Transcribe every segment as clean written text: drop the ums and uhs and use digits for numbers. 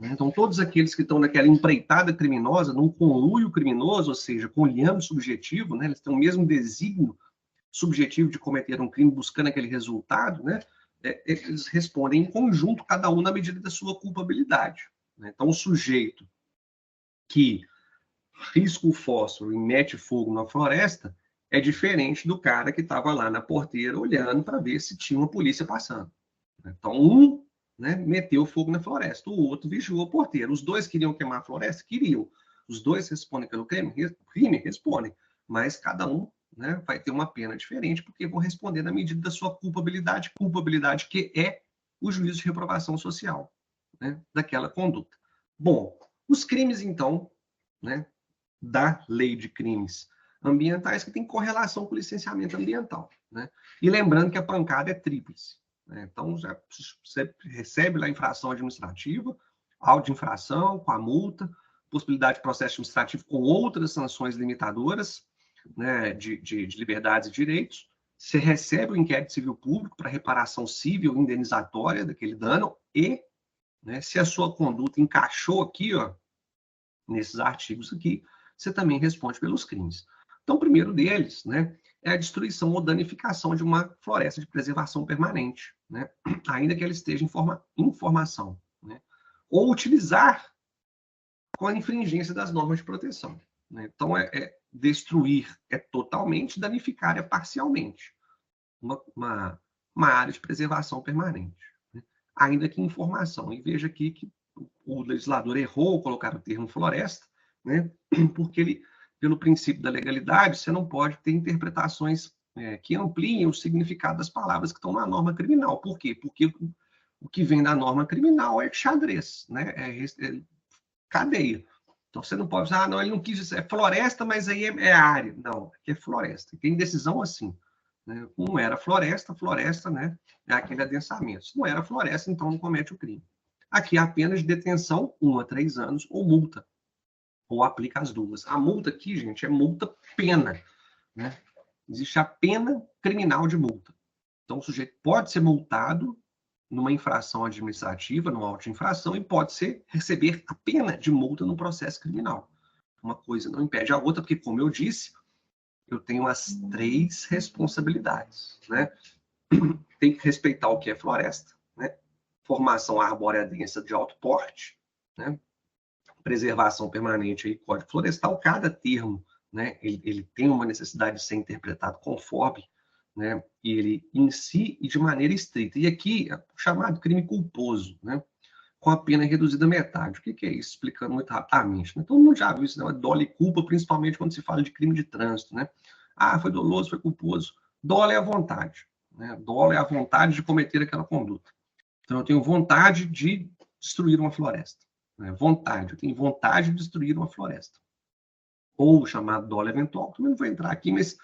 né? Então, todos aqueles que estão naquela empreitada criminosa, num conluio criminoso, ou seja, com liame subjetivo, né? Eles têm o mesmo desígnio subjetivo de cometer um crime buscando aquele resultado, né? Eles respondem em conjunto, cada um na medida da sua culpabilidade, né? Então, o sujeito que risca o fósforo e mete fogo na floresta é diferente do cara que estava lá na porteira olhando para ver se tinha uma polícia passando. Então, um, né, meteu fogo na floresta, o outro vigiou a porteira. Os dois queriam queimar a floresta? Queriam. Os dois respondem pelo crime? Respondem. Mas cada um, né, vai ter uma pena diferente, porque vão responder na medida da sua culpabilidade, que é o juízo de reprovação social, né, daquela conduta. Bom, os crimes, então, né, da lei de crimes ambientais, que tem correlação com o licenciamento ambiental, né? E lembrando que a pancada é tríplice, né? Então, você recebe lá a infração administrativa, auto de infração, com a multa, possibilidade de processo administrativo com outras sanções limitadoras, né, de liberdades e direitos. Você recebe o inquérito civil público para reparação civil indenizatória daquele dano e, né, se a sua conduta encaixou aqui, ó, nesses artigos aqui, você também responde pelos crimes. Então, o primeiro deles, né, é a destruição ou danificação de uma floresta de preservação permanente, né, ainda que ela esteja em formação, né, ou utilizar com a infringência das normas de proteção, né. Então, destruir é totalmente, danificar é parcialmente uma área de preservação permanente, né, ainda que em formação. E veja aqui que o legislador errou ao colocar o termo floresta, né, porque ele, pelo princípio da legalidade, você não pode ter interpretações que ampliem o significado das palavras que estão na norma criminal. Por quê? Porque o que vem da norma criminal é xadrez, né? É cadeia. Então você não pode dizer, não, ele não quis dizer, é floresta, mas aí é área. Não, aqui é floresta. Tem decisão assim, né? Não era floresta, né, é aquele adensamento. Se não era floresta, então não comete o crime. Aqui há pena de detenção, 1 a 3 anos, ou multa, ou aplica as duas. A multa aqui, gente, é multa-pena, né? Existe a pena criminal de multa. Então, o sujeito pode ser multado numa infração administrativa, numa auto-infração, e pode receber a pena de multa no processo criminal. Uma coisa não impede a outra, porque, como eu disse, eu tenho as 3 responsabilidades, né? Tem que respeitar o que é floresta, né? Formação arbórea densa de alto porte, né? Preservação permanente e Código Florestal, cada termo, né, ele tem uma necessidade de ser interpretado conforme, né, ele em si e de maneira estrita. E aqui, é o chamado crime culposo, né, com a pena reduzida à metade. O que é isso? Explicando muito rapidamente. Né? Todo mundo já viu isso, né? Dolo e culpa, principalmente quando se fala de crime de trânsito, né? Ah, foi doloso, foi culposo. Dolo é a vontade, né? Dolo é a vontade de cometer aquela conduta. Então, eu tenho vontade de destruir uma floresta. Né? Vontade, eu tenho vontade de destruir uma floresta. Ou o chamado dolo eventual, também não vou entrar aqui, mas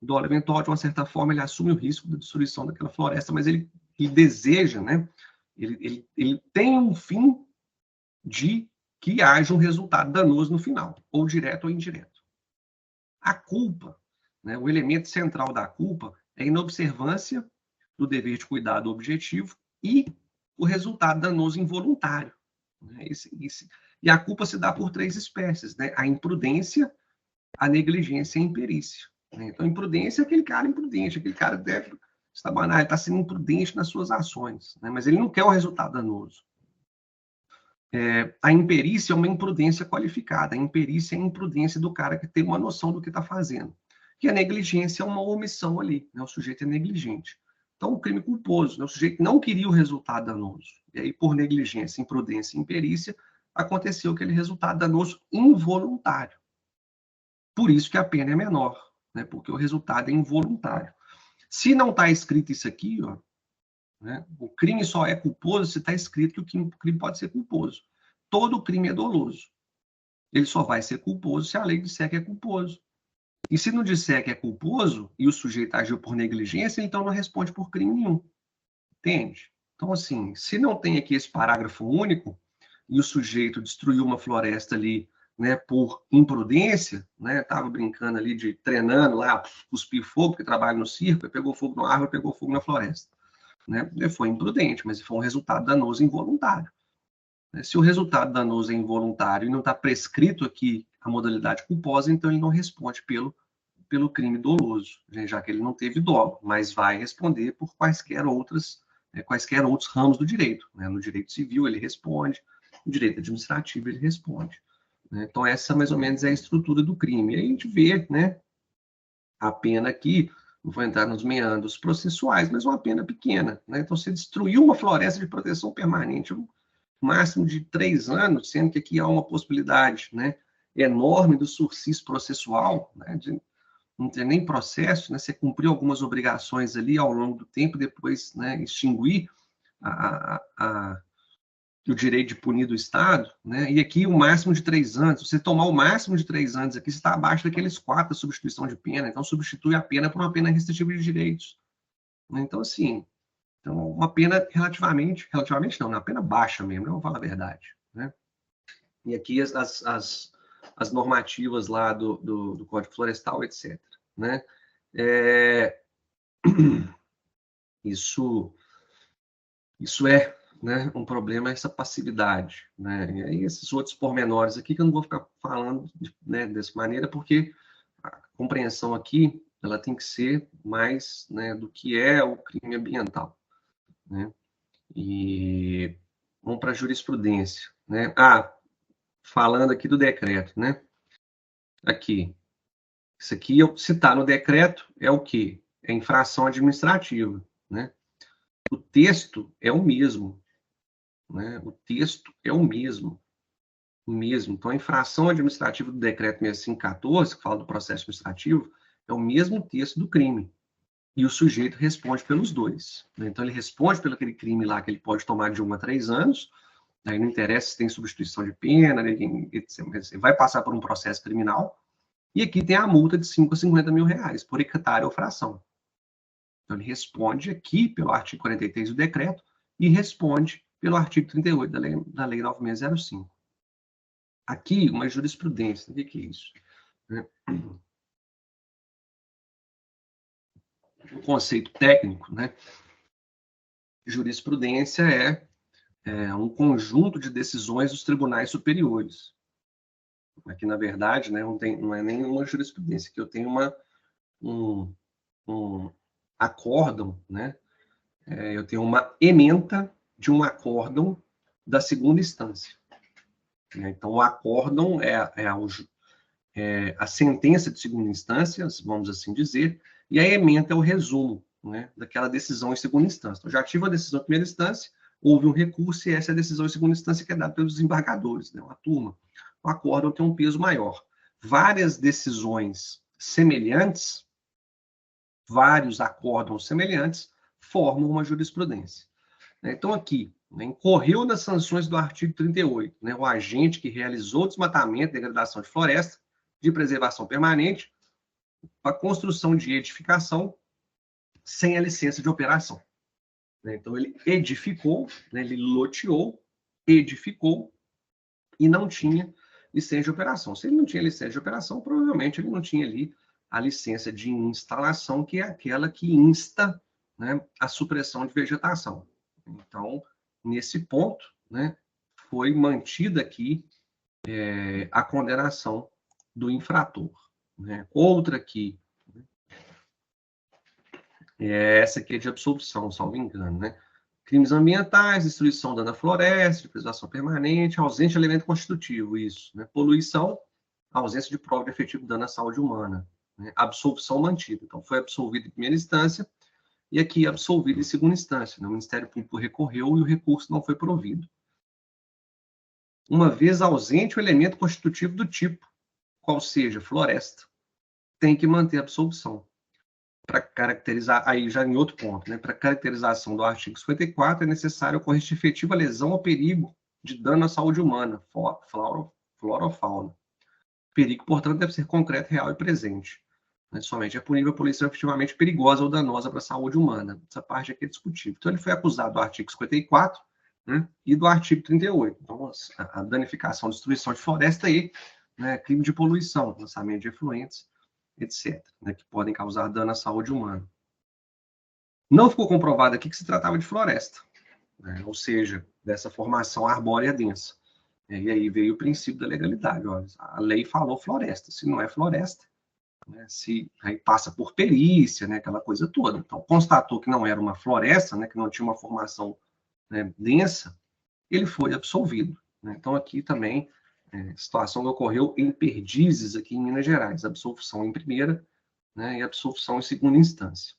o dolo eventual, de uma certa forma, ele assume o risco da destruição daquela floresta, mas ele deseja, né? Ele tem um fim de que haja um resultado danoso no final, ou direto ou indireto. A culpa, né, o elemento central da culpa é a inobservância do dever de cuidado objetivo e o resultado danoso involuntário. Né? E a culpa se dá por 3 espécies, né? A imprudência, a negligência e a imperícia. Né? Então, imprudência é aquele cara imprudente, aquele cara deve estabanar, ele está sendo imprudente nas suas ações, né? Mas ele não quer o resultado danoso. A imperícia é uma imprudência qualificada. A imperícia é a imprudência do cara que tem uma noção do que está fazendo. E a negligência é uma omissão ali, né? O sujeito é negligente. Então, o crime culposo, né? O sujeito não queria o resultado danoso. E aí, por negligência, imprudência e imperícia, aconteceu aquele resultado danoso involuntário. Por isso que a pena é menor, né? Porque o resultado é involuntário. Se não está escrito isso aqui, ó, né? O crime só é culposo se está escrito que o crime pode ser culposo. Todo crime é doloso. Ele só vai ser culposo se a lei disser que é culposo. E se não disser que é culposo e o sujeito agiu por negligência, então não responde por crime nenhum. Entende? Então, assim, se não tem aqui esse parágrafo único e o sujeito destruiu uma floresta ali, né, por imprudência, né, estava brincando ali treinando lá, cuspir fogo, porque trabalha no circo, pegou fogo na árvore, pegou fogo na floresta. Né? Ele foi imprudente, mas foi um resultado danoso involuntário. Se o resultado danoso é involuntário e não está prescrito aqui a modalidade culposa, então ele não responde pelo crime doloso, já que ele não teve dolo, mas vai responder por quaisquer outros ramos do direito. No direito civil ele responde, no direito administrativo ele responde. Então essa mais ou menos é a estrutura do crime. E aí a gente vê, a pena aqui, não vou entrar nos meandros processuais, mas uma pena pequena. Então você destruiu uma floresta de proteção permanente, máximo de 3 anos, sendo que aqui há uma possibilidade enorme do sursis processual, de não ter nem processo, você cumprir algumas obrigações ali ao longo do tempo, depois extinguir o direito de punir do Estado, e aqui o máximo de 3 anos. Se você tomar o máximo de 3 anos aqui, você está abaixo daqueles 4 da substituição de pena, então substitui a pena por uma pena restritiva de direitos. Então, assim, uma pena relativamente não, uma pena baixa mesmo, vamos falar a verdade. E aqui as normativas lá do Código Florestal, etc. Isso é um problema, essa passividade. E aí esses outros pormenores aqui que eu não vou ficar falando dessa maneira, porque a compreensão aqui ela tem que ser mais do que é o crime ambiental. E vamos para a jurisprudência. Falando aqui do decreto. Aqui. Isso aqui, se está no decreto, é o quê? É infração administrativa. O texto é o mesmo. O texto é o mesmo. Então, a infração administrativa do decreto 6514, que fala do processo administrativo, é o mesmo texto do crime. E o sujeito responde pelos dois. Então, ele responde pelo aquele crime lá que ele pode tomar de 1 a 3 anos, aí não interessa se tem substituição de pena, ele vai passar por um processo criminal, e aqui tem a multa de 5 a 50 mil reais por hectare ou fração. Então, ele responde aqui pelo artigo 43 do decreto e responde pelo artigo 38 da Lei 9605. Aqui, uma jurisprudência. O que é isso? O conceito técnico, jurisprudência é um conjunto de decisões dos tribunais superiores. Aqui, na verdade, não é nenhuma jurisprudência, que eu tenho um acórdão, eu tenho uma ementa de um acórdão da segunda instância. Então, o acórdão é a sentença de segunda instância, vamos assim dizer, e a ementa é o resumo daquela decisão em segunda instância. Então, já tive a decisão em primeira instância, houve um recurso, e essa é a decisão em segunda instância que é dada pelos desembargadores, uma turma. O acórdão tem um peso maior. Várias decisões semelhantes, vários acórdãos semelhantes, formam uma jurisprudência. Então, aqui, incorreu nas sanções do artigo 38, o agente que realizou desmatamento, degradação de floresta, de preservação permanente, para construção de edificação sem a licença de operação. Então, ele edificou, ele loteou, edificou e não tinha licença de operação. Se ele não tinha licença de operação, provavelmente ele não tinha ali a licença de instalação, que é aquela que insta a supressão de vegetação. Então, nesse ponto, foi mantida aqui a condenação do infrator. Outra aqui, essa aqui é de absolvição, salvo engano, Crimes ambientais, destruição, dano à floresta, preservação permanente, ausência de elemento constitutivo, isso. Poluição, ausência de prova de efetivo dano à saúde humana. Absolvição mantida. Então, foi absolvido em primeira instância e aqui absolvido em segunda instância. O Ministério Público recorreu e o recurso não foi provido. Uma vez ausente o elemento constitutivo do tipo, qual seja floresta, tem que manter a absolvição. Para caracterizar, aí já em outro ponto, para caracterização do artigo 54, é necessário ocorrer efetiva lesão ou perigo de dano à saúde humana, flora ou fauna. O perigo, portanto, deve ser concreto, real e presente. Somente é punível a poluição efetivamente perigosa ou danosa para a saúde humana. Essa parte aqui é discutível. Então, ele foi acusado do artigo 54 e do artigo 38. Então, a danificação, destruição de floresta e crime de poluição, lançamento de efluentes, etc., que podem causar dano à saúde humana. Não ficou comprovado aqui que se tratava de floresta, ou seja, dessa formação arbórea densa. E aí veio o princípio da legalidade. Ó, a lei falou floresta, se não é floresta, né, se aí passa por perícia, né, aquela coisa toda. Então, constatou que não era uma floresta, né, que não tinha uma formação, né, densa, ele foi absolvido. Né? Então, aqui também, situação que ocorreu em Perdizes, aqui em Minas Gerais, absolvição em primeira, né, e absolvição em segunda instância.